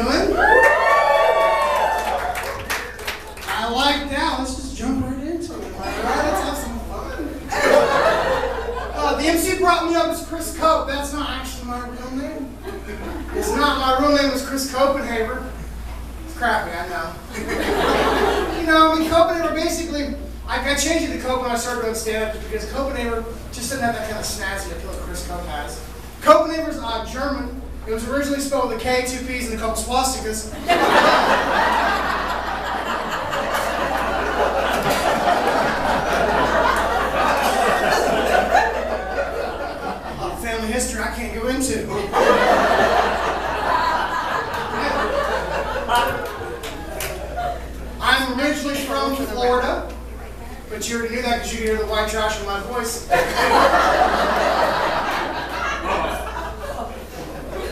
doing? I like that. Let's just jump right into it. All right, let's have some fun. The MC brought me up as Chris Cope. That's not actually my real name. It's not. My real name was Chris Copenhaver. It's crappy, I know. Copenhaver basically, I changed it to Cope when I started doing stand-up because Copenhaver just didn't have that kind of snazzy appeal that Chris Cope has. Copenhaver's German. It was originally spelled with a K, 2 P's, and a couple swastikas. Family history I can't go into. I'm originally from Florida, but you already knew that because you could hear the white trash in my voice.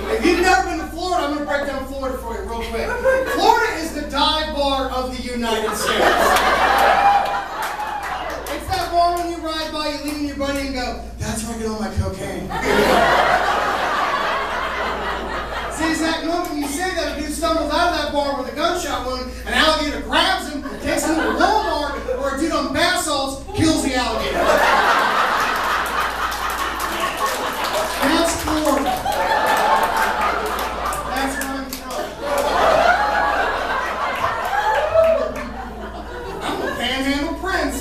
If you've never been to Florida, I'm going to break down Florida for you real quick. Florida is the dive bar of the United States. It's that bar when you ride by, you lean in your buddy and go, that's where I get all my cocaine. See, it's that moment you say that, a dude stumbles out of that bar with a gunshot wound, an alligator grabs him, takes him to Walmart, or a dude on bath salts kills the alligator. That's Florida. That's where I'm from. I'm a panhandle prince.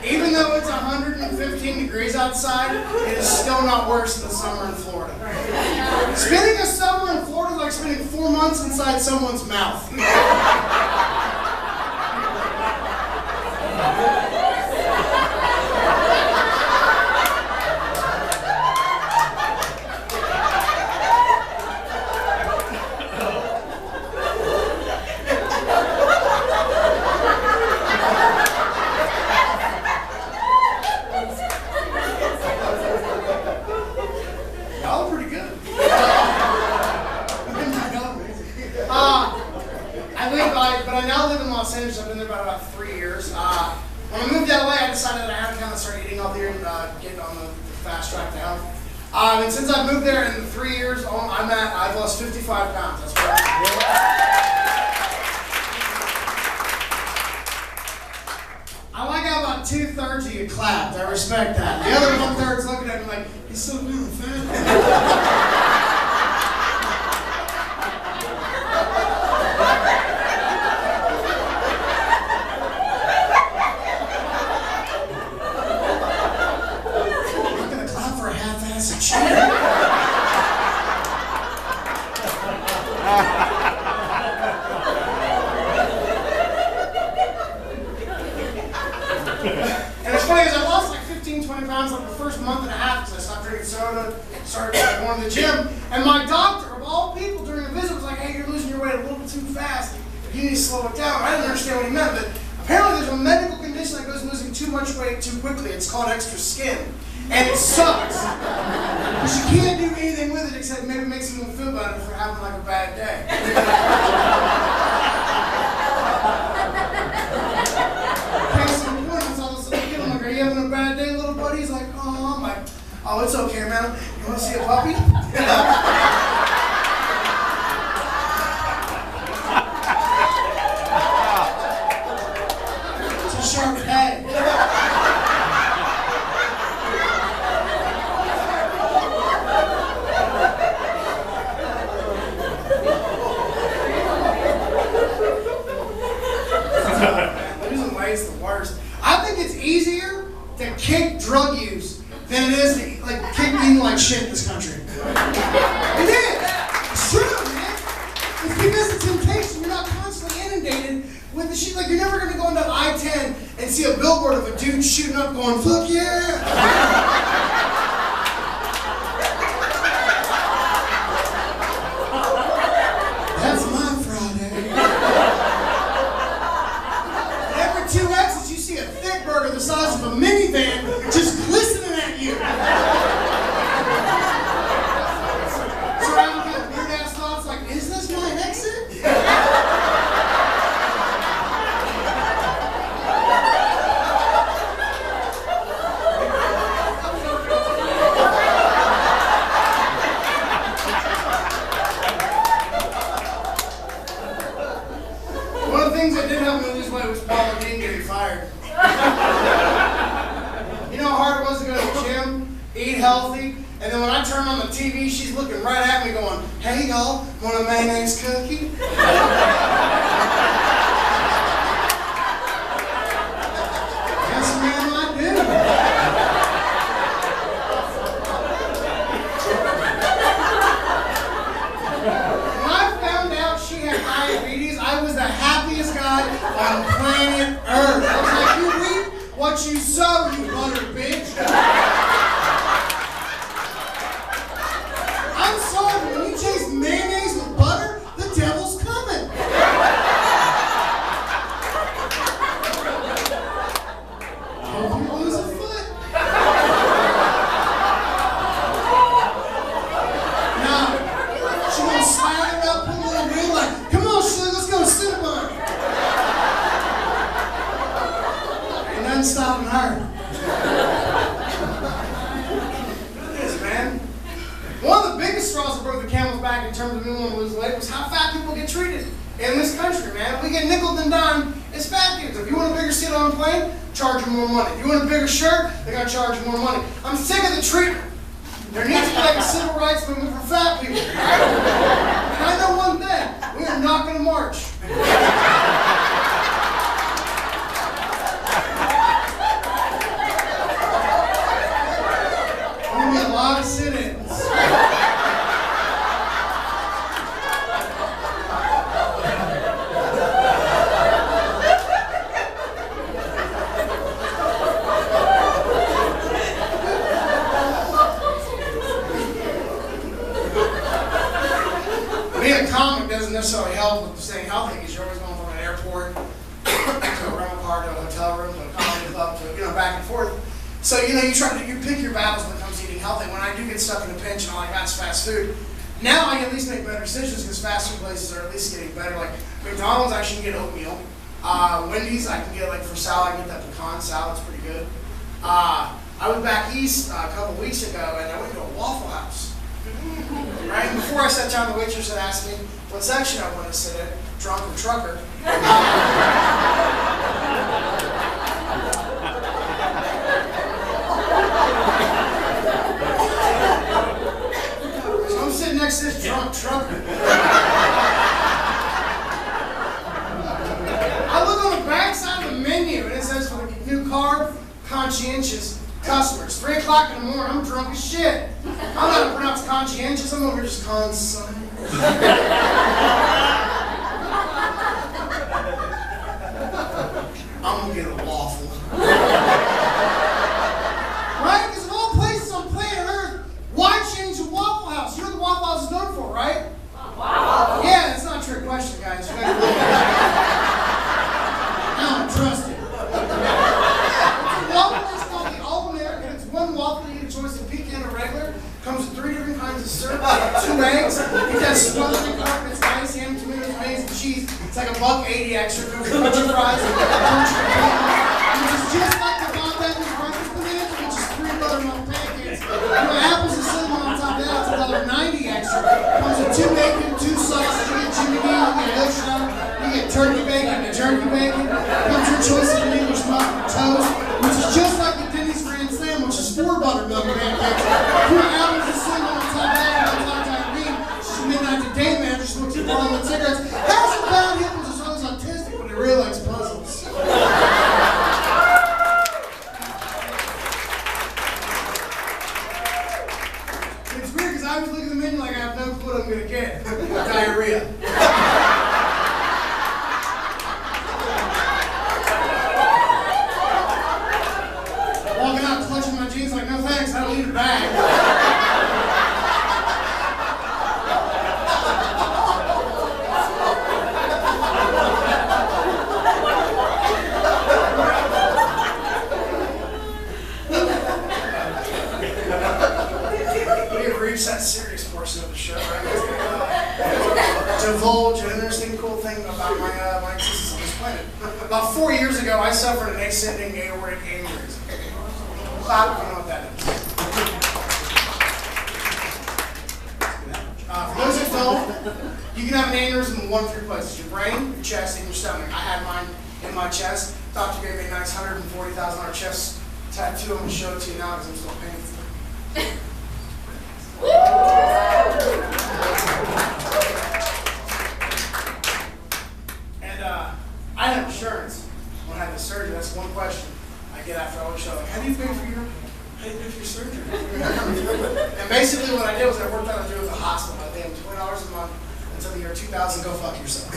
Even though it's 115 degrees outside, it is still not worse than summer in Florida. Spending a summer in Florida is like spending 4 months inside someone's mouth. But I now live in Los Angeles. I've been there about 3 years. When I moved to LA, I decided that I had to kind of start eating healthier and get on the fast track to health. And since I've moved there in the 3 years, I've lost 55 pounds. That's what I like how about 2/3 of you clapped. I respect that. The other 1/3's looking at me like, he's so new and fat. And it's funny because I lost like 15, 20 pounds like the first month and a half because I stopped drinking soda, started going to the gym. And my doctor, of all people, during a visit was like, hey, you're losing your weight a little bit too fast. You need to slow it down. I didn't understand what he meant, but apparently there's a medical condition that goes losing too much weight too quickly. It's called extra skin. And it sucks. Because you can't do anything with it except maybe make someone feel better for having like a bad day. Are you having a bad day, little buddy? He's like, oh, I'm like, oh, it's okay, man. You want to see a puppy? It's a sharp head. Losing weight's the worst. I think it's easier to kick drug use than it is to kick eating like shit in this country. It is. It's true, man. It's because of temptation. You're not constantly inundated with the shit. Like you're never gonna go into I-10 and see a billboard of a dude shooting up going, fuck yeah. That's my Friday. Every 2 exits you see a thick burger the size of a minivan just glistening at you. Surrounded with weird ass thoughts like, is this my exit? 'Cause You know how hard it was to go to the gym, eat healthy, and then when I turn on the TV, she's looking right at me going, "Hey y'all, want a mayonnaise cookie?" Yes, ma'am, I do. When I found out she had diabetes, I was the happiest guy on planet Earth. I was like, "You reap what you sow, you butter bitch." I'm sorry, but when you chase mayonnaise with butter, the devil's coming. Hope you lose a foot. Now, she gonna slide it up, put a little wheel like, "Come on, Sugar, let's go to Cinnabon." Ain't nothing stopping her. Look at this, man. One of the biggest straws that broke the camel's back in terms of me wanting to lose weight was how fat people get treated in this country, man. We get nickel and dime as fat dudes. If you want a bigger seat on a plane, charge them more money. If you want a bigger shirt, they gotta charge you more money. I'm sick of the treatment. There needs to be like a civil rights movement for fat people. Right? And I know one thing, we are not gonna march. There's gonna be a lot of sit-ins. Being a comic doesn't necessarily help with staying healthy because you're always going from an airport to a rental car to a hotel room to a comedy club to back and forth. So you pick your battles when it comes to eating healthy. When I do get stuck in a pinch and all I got is fast food, now I can at least make better decisions because fast food places are at least getting better. Like McDonald's, I can get oatmeal. Wendy's, I can get like for salad, I can get that pecan salad. It's pretty good. I was back east a couple weeks ago and I went to a Waffle House. Right? And before I sat down, the waitress had asked me what section I wanted to sit in, drunk or trucker. So I'm sitting next to this drunk trucker. I look on the back side of the menu and it says for the new carb, conscientious customers. 3 o'clock in the morning, I'm drunk as shit. I'm not gonna pronounce conscientious, I'm over here just consigned. I'm gonna get a waffle. Right? Because of all places on planet Earth, why change the Waffle House? You know what the Waffle House is known for, right? Wow. Yeah, it's not a trick question, guys. You guys believe it. I don't trust it. Waffle is called the All-American. It's one waffle, you get a choice of pecan or regular. Comes with 3 different kinds of syrup, 2 eggs. It has smothered in carpet, spicy, ham, tomatoes, mayonnaise, and cheese. It's like $1.80 extra. Comes with crunchy fries and crunchy potatoes, which is just like the Bob Evans breakfast bonanza, which is 3 buttermilk pancakes. Apples and cinnamon on top of that. It's $1.90 extra. Comes with 2 bacon, 2 sausages. You get Jimmy Dean, you get Ocean Shell, you get turkey bacon and jerky bacon. Comes your choice of an English muffin toast, which is just like the Denny's Grand Slam, which is 4 buttermilk pancakes. 2 apples and cinnamon on top of that. And on top of Irene, she's a midnight to day manager, smokes 2 Marlboro cigarettes. Has a bad hip, which is always autistic, but he really likes puzzles. It's weird because I always look at the menu like I have no clue what I'm going to get. Diarrhea. Walking out, clutching my jeans like, no thanks, I don't need a bag. We have reached that serious portion of the show, right? Divulge an interesting, cool thing about my existence on this planet. About 4 years ago, I suffered an ascending aortic aneurysm. Clap if you know what that is. For those who don't, you can have an aneurysm in 1 of 3 places: your brain, your chest, and your stomach. I had mine in my chest. Doctor gave me a nice $140,000 chest tattoo. I'm going to show it to you now because I'm still paying for it. And I have insurance when I had the surgery. That's one question I get after all the show. Like, how do you pay for your surgery? And basically what I did was I worked out a deal with the hospital. I paid them $20 a month until the year 2000. Go fuck yourself.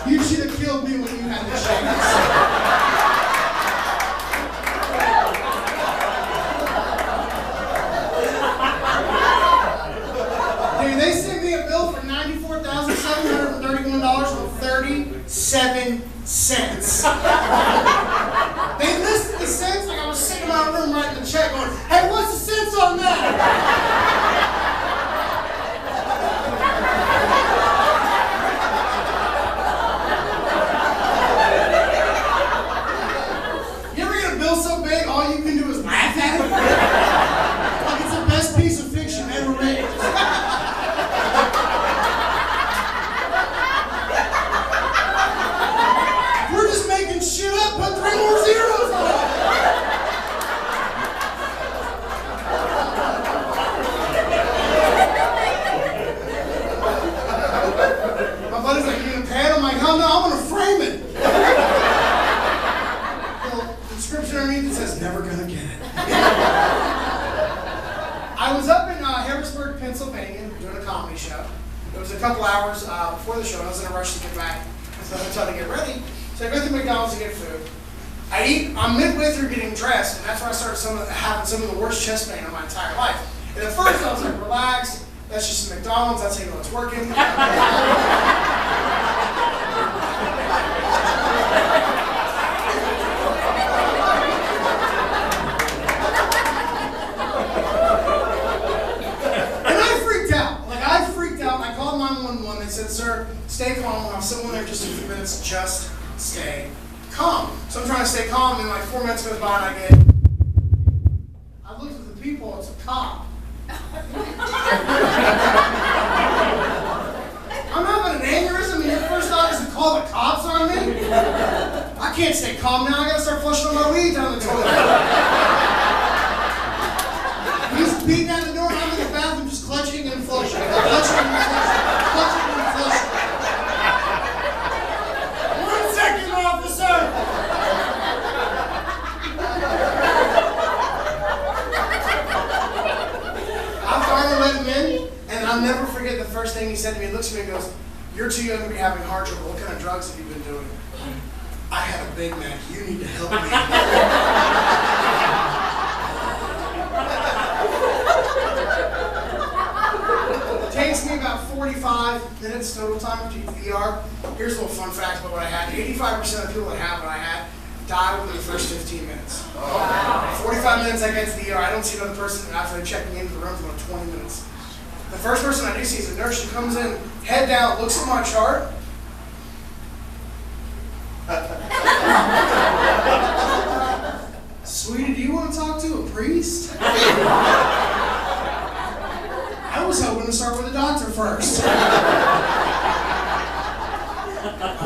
You should have killed me when you had the chance. Dude, they sent me a bill for $94,731.37. They listed the cents like I was sitting in my room writing the check going, hey, what's the cents on that? You ever get a bill so big all you can do is laugh at it? Like it's the best piece of fiction ever made. We're just making shit up, put 3 more zeros on it. My buddy's like, you gonna pay it? I'm like, hell no, I'm gonna frame it. Well, the inscription underneath it says, never gonna get it. I was up in Harrisburg, Pennsylvania, doing a comedy show. It was a couple hours before the show, and I was in a rush to get back to the hotel to get ready. So I go through McDonald's to get food. I eat, I'm midway through getting dressed, and that's when I started having some of the worst chest pain of my entire life. And at first I was like, relax, that's just McDonald's, that's how you know it's working. They said, sir, stay calm. I'll have someone there just a few minutes. Just stay calm. So I'm trying to stay calm, and like 4 minutes goes by, and I looked at the people. It's a cop. I'm having an aneurysm, and your first thought is to call the cops on me? I can't stay calm now. I gotta start flushing all my weed down the toilet. He's beating at the door, and I'm in the bathroom just clutching and flushing. Clutching and flushing. Clutching and flushing. 1 second, officer! I finally let him in, and I'll never forget the first thing he said to me. He looks at me and goes, you're too young to be having heart trouble. What kind of drugs have you been doing? I had a Big Mac. You need to help me. It takes me about 45 minutes total time to get to the ER. Here's a little fun fact about what I had. 85% of the people that have what I had die within the first 15 minutes. Wow. 45 minutes I get to the ER. I don't see another person after checking into the room for about 20 minutes. The first person I do see is a nurse. She comes in, head down, looks at my chart. Sweetie, do you want to talk to a priest? I was hoping to start with a doctor first. I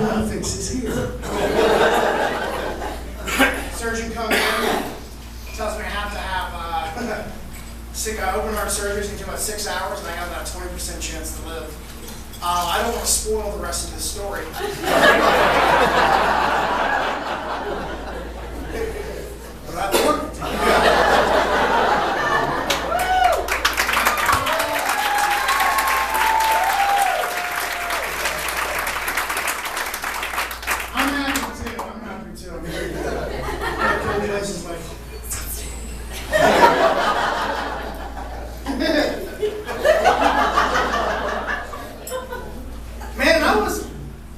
want to fix his ear. Surgeon comes in, tells me I have to have open heart surgery. It's going to take about 6 hours, and I have about a 20% chance to live. I don't want to spoil the rest of this story. But I worked. I'm happy too. I'm very good. Congratulations, like.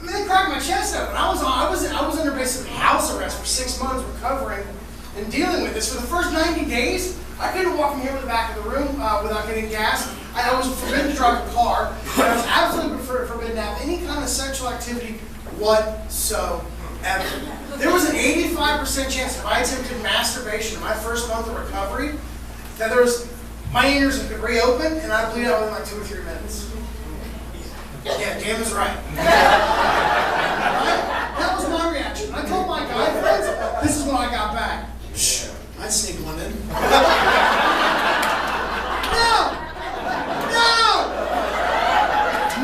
They cracked my chest open. I was under basically house arrest for 6 months, recovering and dealing with this. For the first 90 days, I couldn't walk from here to the back of the room without getting gas. I was forbidden to drive a car, and I was absolutely forbidden to have any kind of sexual activity whatsoever. There was an 85% chance if I attempted masturbation in my first month of recovery that my ears could reopen and I'd bleed out within like 2 or 3 minutes. Yeah, damn is right. I'd sneak one in.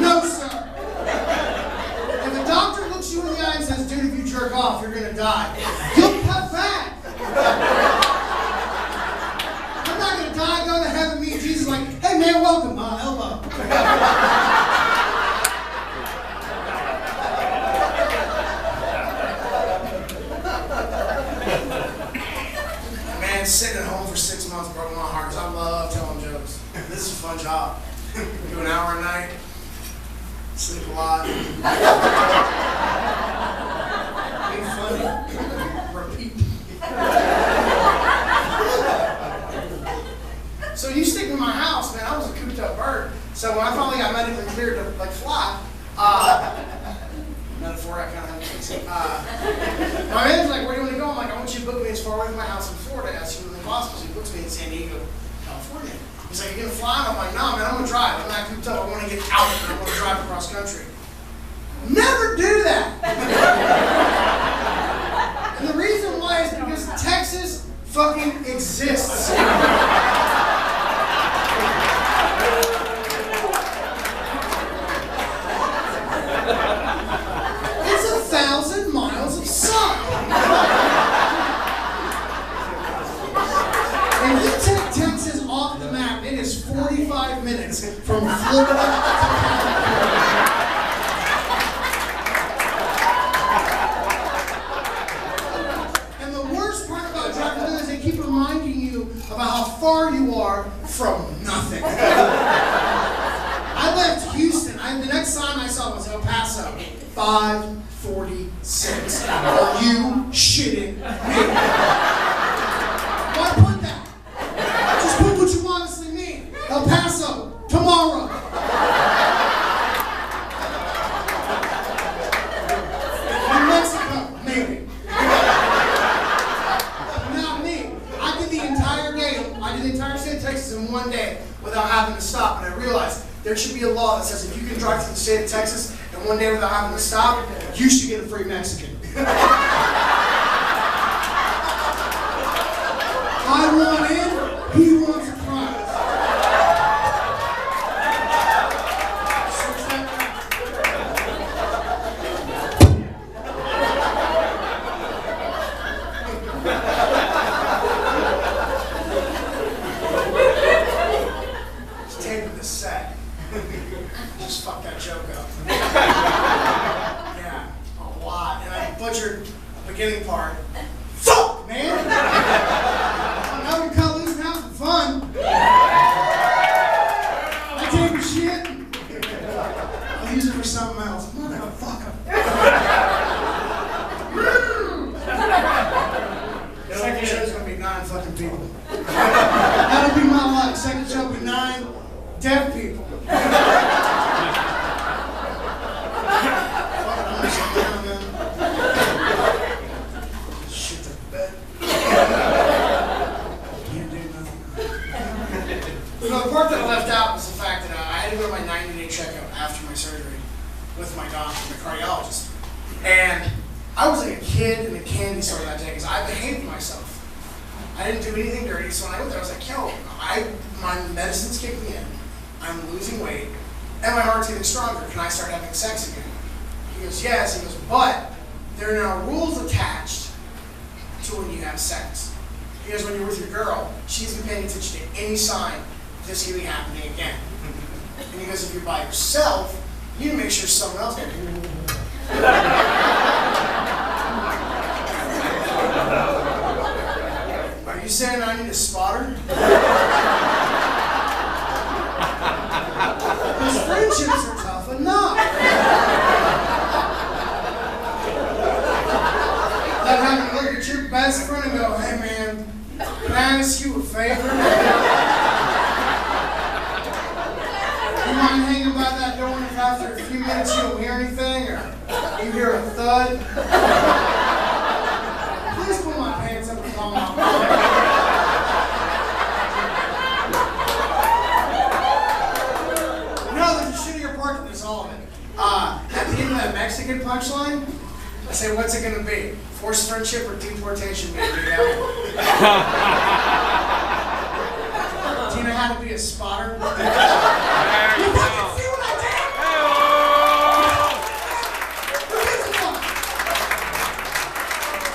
No, sir. If a doctor looks you in the eye and says, dude, if you jerk off, you're going to die, you'll cut back. I'm not going to die, go to heaven, meet Jesus like, hey, man, welcome, elbow. Man, sitting at home for 6 months broke my heart because I love telling jokes. This is a fun job. Do an hour a night, sleep a lot. Be funny. Repeat. So you stick in my house, man. I was a cooped up bird. So when I finally got medically cleared to fly, metaphor, I kind of have to my manager's like, where do you want to go? I'm like, I want you to book me as far away from my house in Florida as humanly possible. So he books me in San Diego, California. He's like, you're going to fly? And I'm like, no, man, I'm going to drive. I'm not cooped up. I want to get out and I want to drive across country. Never do that. And the reason why is because Texas fucking exists. It's 1,000 miles of sun. And you take Texas off the map, it is 45 minutes from Florida to California. And the worst part about driving through is they keep reminding you about how far you are from nothing. I left Houston. The next sign I saw was El Paso. 5:46. Are you shitting me? Why put that? Just put what you honestly mean. El Paso, tomorrow. New Mexico, maybe. Not me. I did the entire state of Texas in one day without having to stop, and I realized there should be a law that says if you can drive through the state of Texas in one day without having to stop, you should get a free Mexican. I want in, he wants a prize. Switch that Just taping this set. Just fuck that joke up. Yeah, a lot. And I butchered the beginning part. Fuck, man! Now we cut loose and have some fun. I take your shit. I'll use it for something else. Motherfucker. Second show's gonna be 9 fucking people. That'll be my luck. Second show will be 9 deaf people. Shit to bed. Can't do nothing. So the part that I left out was the fact that I had to go to my 90-day checkup after my surgery with my doctor, the cardiologist. And I was like a kid in a candy store that day because I behaved myself. I didn't do anything dirty, so when I went there, I was like, yo, my medicine's kicking in, I'm losing weight, and my heart's getting stronger. Can I start having sex again? He goes, yes. He goes, but there are now rules attached to when you have sex. He goes, when you're with your girl, she's been paying attention to any sign of this healing happening again. And he goes, if you're by yourself, you need to make sure someone else can do it. Are you saying I need a spotter? Because friendships are tough enough. Like having to look at your best friend and go, hey man, can I ask you a favor? You mind hanging by that door and if after a few minutes you don't hear anything or you hear a thud? Please pull my pants up and call my mom. No, there's a shittier part to this all of it. At the end of that Mexican punchline, I say, what's it going to be? Forced friendship or deportation, baby? Do you know how to be a spotter? You fucking see what I did?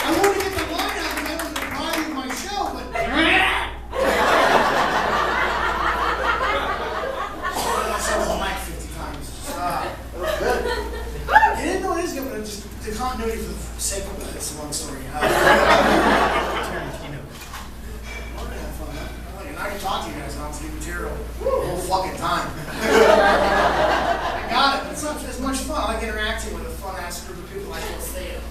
I want to get the line out and that was the body of my show, but... I saw the mic 50 times. I didn't know it is good, but just the continuity for the sake of it, it's a long story. I can talk to you guys and I'll see material the whole fucking time. I got it, but it's not as much fun. I like interacting with a fun-ass group of people like we'll see it.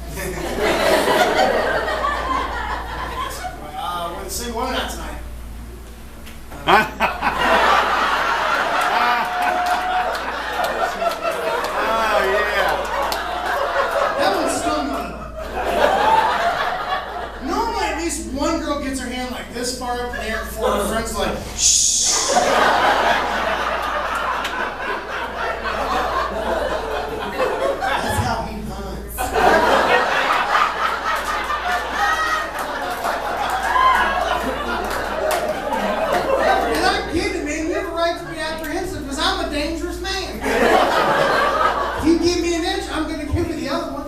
We're the same woman out tonight. That one stung me. Normally at least one girl gets her hand like this far up in the air before her friends are like, shh. That's how he hunts. And I get it, man. You have a right to be apprehensive because I'm a dangerous man. If you give me an inch, I'm going to give you the other one.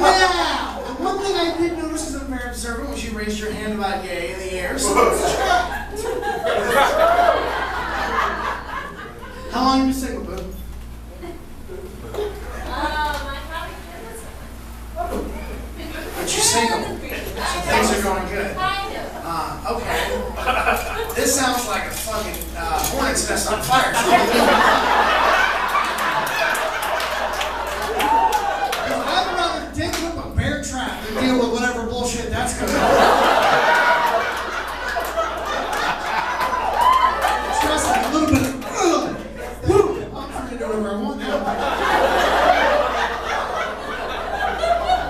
Now, one thing I did notice as a very observant was you raised your hand about yay in the air. So let's try. How long have you been single, boo? But you're single, so things are going good. Okay. This sounds like a fucking hornet's nest on fire. I'd rather dig up a bear trap than deal with whatever bullshit that's going to be. It's just like a little bit of, woo, I'm trying to do whatever I want now.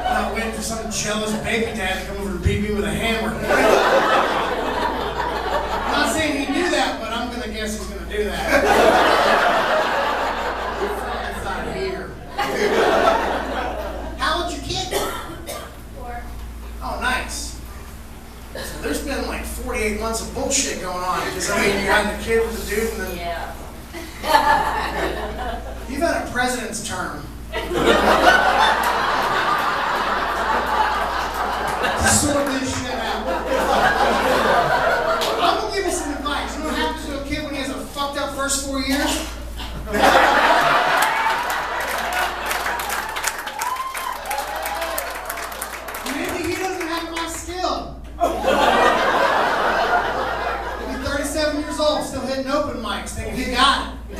I'm not waiting for some jealous baby dad to come over and beat me with a hammer. I'm not saying he knew that, but I'm going to guess he's going to do that. It's not here. How old's your kid? 4. Oh, nice. So there's been like 48 months of bullshit going on. Because, I mean, you had the kid with the dude and then... Yeah. You've had a president's term. To sort this shit out. I'm going to give you some advice. You know what happens to a kid when he has a fucked up first 4 years? Maybe he doesn't have my skill. He'll be 37 years old, still hitting open mics, thinking he got it.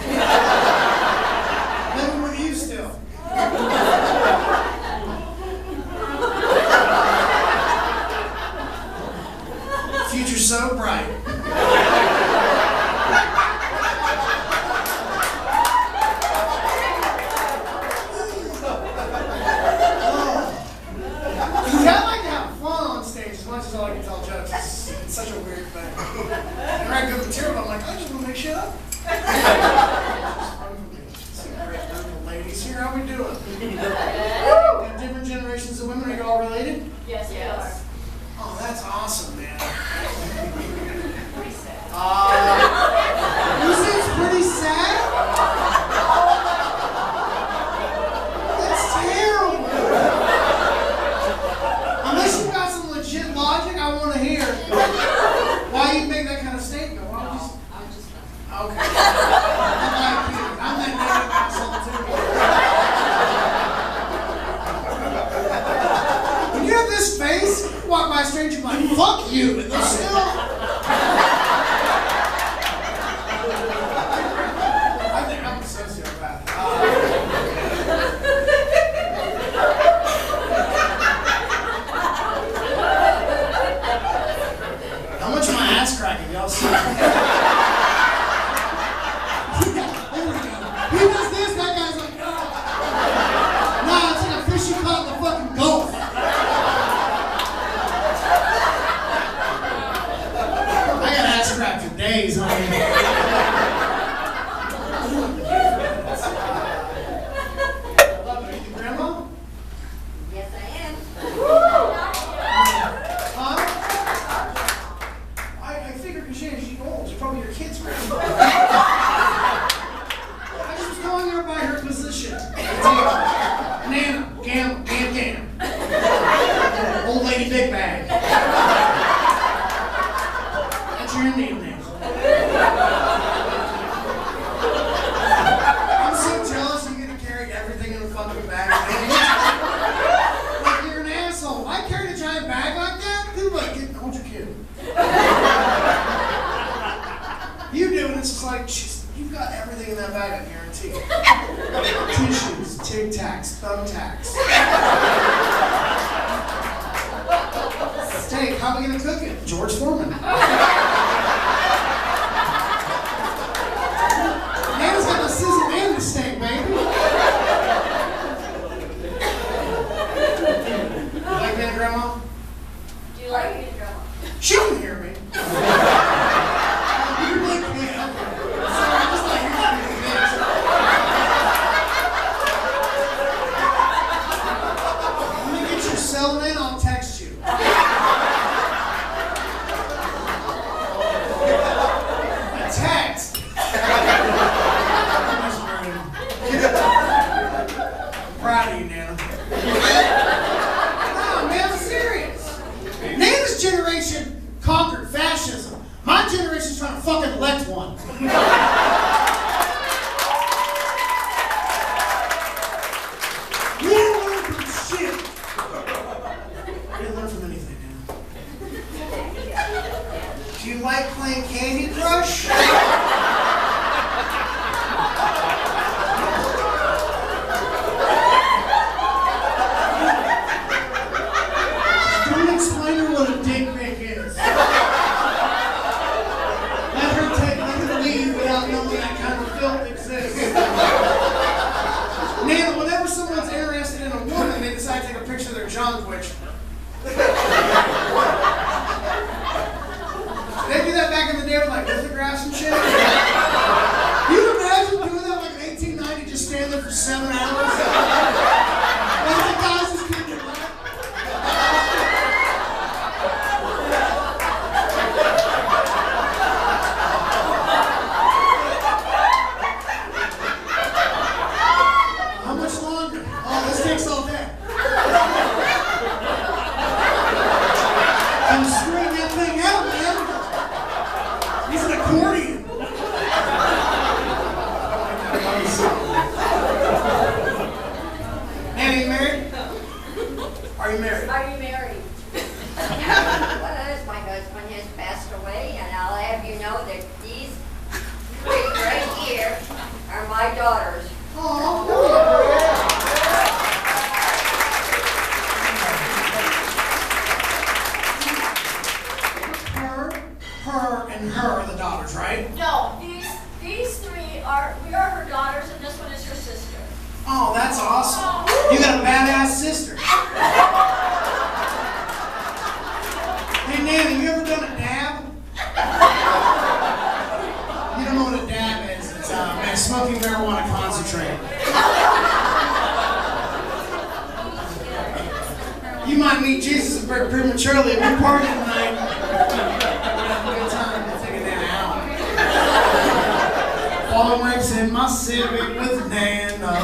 Living with you still. Future's so bright. I like to have fun on stage as much as I like to tell jokes. It's such a weird thing. I write good material, but I'm like, I just want to make shit up. Ladies, here, how we doing? Got different generations of women. Are you all related? Yes, we are. Oh, that's awesome, man. Pretty sad. You say it's pretty sad? That's terrible. Unless you've got some legit logic, I want to hear why you make that kind of statement. Why would you... I'm just Okay. I'm that negative asshole too. When you have this face, walk by a stranger and like, fuck you, and they're still... I think I'm a sociopath. How much of my ass cracking, y'all see? He does this, that guy's like, oh. Nah, it's like a fish you caught in the fucking Gulf. do, and it's just like, you've got everything in that bag, I guarantee. Tissues, Tic Tacs, thumbtacks. Steak, how are we gonna cook it? George Foreman. Nana's got the sizzle and the steak, baby. You like being a grandma? Do you like being a grandma? She can hear me. You really can't. Sorry, I'm just like, you're being a bitch. Let me get your cell in, I'll text you. A text? I'm proud of you, Nana. No, man, I'm serious. Nana's generation conquered fascism. My generation's trying to fucking elect one. We didn't learn from shit. We didn't learn from anything, Nana. Do you like playing Candy Crush? Don't explain to her what a dick pic is. Let her leave without knowing that kind of filth exists. Nana, whenever someone's interested in a woman, they decide to take a picture of their junk, which... They do that back in the day with like lithographs and shit. You imagine doing that like in 1890, just stand there for 7 hours? Like the guys just keep it right. How much longer? Oh, this takes all day. I'm screwing that thing out, man. He's an accordion. Annie, you married? Are you married? Are you married? Well, my husband has passed away, and I'll have you know that these three right here are my daughters. Her, and her are the daughters, right? No, these three are, we are her daughters, and this one is her sister. Oh, that's awesome. You got a badass sister. Hey, Nana, you ever done a dab? You don't know what a dab is. It's man, smoking marijuana concentrate. You might meet Jesus prematurely. We party tonight. Good time to take a Nana out. Falling rapes in my Civic with Nana.